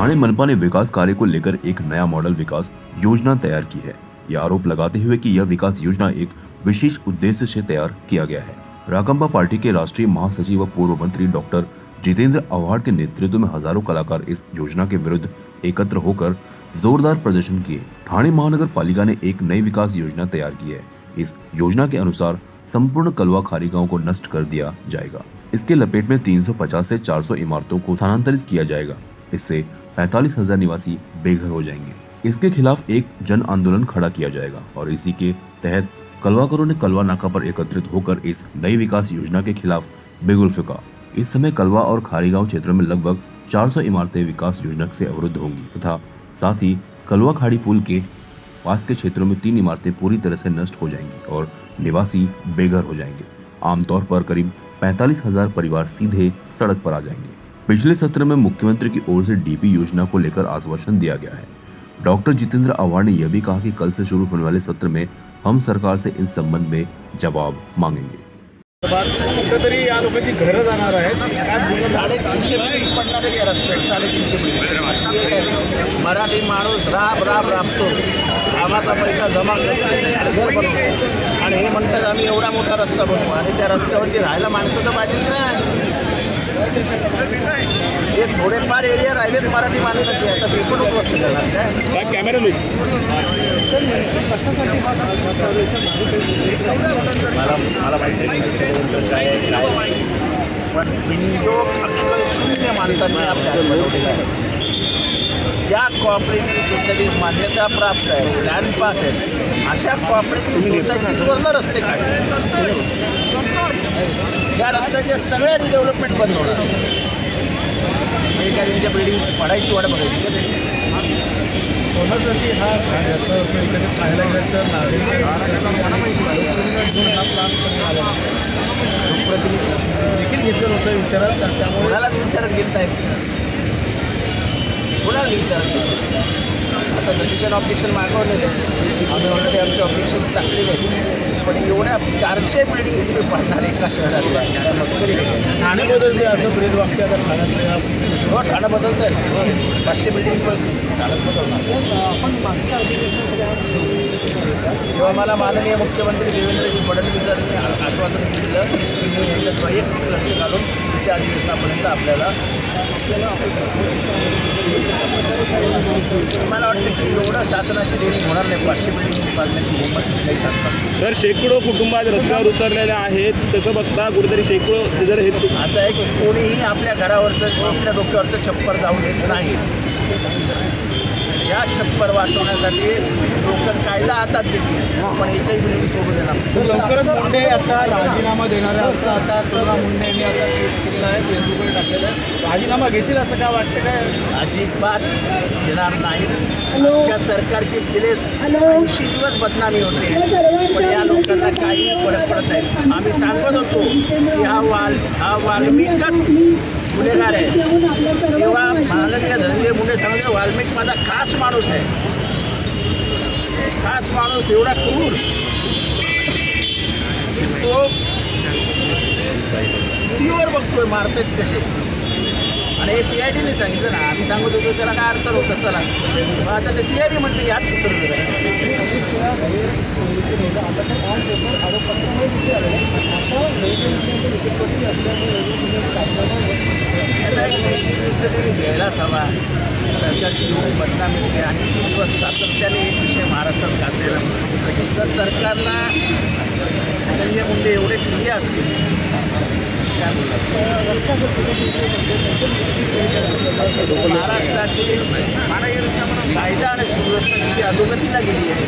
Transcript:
ठाणे मनपा ने विकास कार्य को लेकर एक नया मॉडल विकास योजना तैयार की है। यह आरोप लगाते हुए कि यह विकास योजना एक विशेष उद्देश्य से तैयार किया गया है। राकांपा पार्टी के राष्ट्रीय महासचिव व पूर्व मंत्री डॉक्टर जितेंद्र आव्हाड के नेतृत्व में हजारों कलाकार इस योजना के विरुद्ध एकत्र होकर जोरदार प्रदर्शन किए। ठाणे महानगर पालिका ने एक नई विकास योजना तैयार की है। इस योजना के अनुसार संपूर्ण कलवा खारी गांव को नष्ट कर दिया जाएगा। इसके लपेट में 350 से 400 इमारतों को स्थानांतरित किया जाएगा। इससे 45,000 निवासी बेघर हो जाएंगे। इसके खिलाफ एक जन आंदोलन खड़ा किया जाएगा और इसी के तहत कलवाकरों ने कलवा नाका पर एकत्रित होकर इस नई विकास योजना के खिलाफ बिगुल फूंका। इस समय कलवा और खारीगांव क्षेत्रों में लगभग 400 इमारतें विकास योजना से अवरुद्ध होंगी तथा साथ ही कलवा खाड़ी पुल के पास के क्षेत्रों में 3 इमारतें पूरी तरह से नष्ट हो जाएंगी और निवासी बेघर हो जाएंगे। आमतौर पर करीब 45,000 परिवार सीधे सड़क पर आ जाएंगे। पिछले सत्र में मुख्यमंत्री की ओर से डीपी योजना को लेकर आश्वासन दिया गया है। डॉक्टर जितेंद्र आव्हाड ने यह भी कहा कि कल से शुरू होने वाले सत्र में हम सरकार से इस संबंध में जवाब मांगेंगे। कुठेतरी या लोकांची घरं जाणार आहेत। 350 बिल्डिंग पडणार आहे या रस्त्यात। 350 बिल्डिंग मराठी माणूस राबतो, कामाचा पैसा जमा करतो, घर बनवतो आणि हे म्हणतात आम्ही एवढा मोठा रस्ता बनवू आणि त्या रस्त्यावरती राहायला माणसं तर पाहिजेत ना। हे थोडेफार एरिया राहिलेत मराठी माणसाचे, आता ते पण उद्ध्वस्त करणार काय कॅमेरा लोक मला माहिती आहे पण बिनडोक अक्षर शून्य माणसांनी आपल्याला बनवलेलं आहे। ज्या कोऑपरेटिव्ह सोसायटीज मान्यता प्राप्त आहे, प्लॅन पास आहे, अशा कोऑपरेटिव्ह सोसायटीजवरनं रस्ते काढले। या रस्त्याचे सगळ्यात डेव्हलपमेंट बंद होणार। त्यांच्या बिल्डिंग पडायची वाट बघायची कोणासाठी हा पाहायला गेलं तर लोकप्रतिनिधी देखील घेतलं होतं विचारात, त्यामुळे कोणालाच विचारत घेत नाहीत, कोणालाच विचारत घेत। आता सजेशन ऑब्जेक्शन मागवलेले, आम्ही ऑलरेडी आमचे ऑब्जेक्शन्स टाकलेले आहेत, पण एवढ्या 400 बिल्डिंग इथे पडणार एका शहरात मस्करी आहे। ठाणे बदलते असं ब्रेद वाक्य आता ठाण्यात हो, ठाणं बदलत आहे। 500 बिल्डिंग पण ठाणं बदलणार। जेव्हा मला माननीय मुख्यमंत्री देवेंद्रजी फडणवीसांनी आश्वासन दिलं की मी याच्यात वैयक्तिक लक्ष घालून पुढच्या अधिवेशनापर्यंत आपल्याला मला वाटतं की एवढं शासनाची देणी होणार नाही। 500 बिल्डिंग बांधण्याची हिंमत कुठल्याही शासनाची। सर, शेकडो कुटुंबात रस्त्यावर उतरलेले आहेत, तसं बघता कुठेतरी शेकडो जर हे असं आहे की कोणीही आपल्या घरावरचं आपल्या डोक्यावरचं छप्पर जाऊ देत नाही। या छप्पर वाचवण्यासाठी लोक कायदा हातात घेतील, पण एकही बिल्डिंग तोडू देणार। लवकरच मुंडे आता राजीनामा देणार आहे असं आता तुला मुंडेंनी आता ट्विट केलेलं आहे, फेसबुकवर टाकलेलं आहे। राजीनामा घेतील असं काय वाटतं? काय अजिबात घेणार नाही। त्या सरकारची गेले 80 दिवस बदनामी होते, पण या लोकांना काही फरक पडत नाही। आम्ही सांगत होतो की हा वाल्मिकच गुन्हेगार आहे, तेव्हा माननीय धनंजय मुंडे सांगले वाल्मिक माझा खास माणूस आहे, खास माणूस एवढा क्रूर की तो व्हिडिओवर बघतोय मारतायत कसे। आणि हे CIDने सांगितलं ना, आम्ही सांगत होतो त्याला काय अर्थ होतं, चला मग आता ते CID म्हणते की हात चित्र घ्यायलाच हवा। सरकारची एवढी बदनामी होते, 80 दिवस सातत्याने एक विषय महाराष्ट्रात गाजलेला तर सरकारला धनंजय मुंडे एवढे प्रिय असतील महाराष्ट्राची कायदा आणि सुव्यवस्था किती अधोगतीला गेली आहे।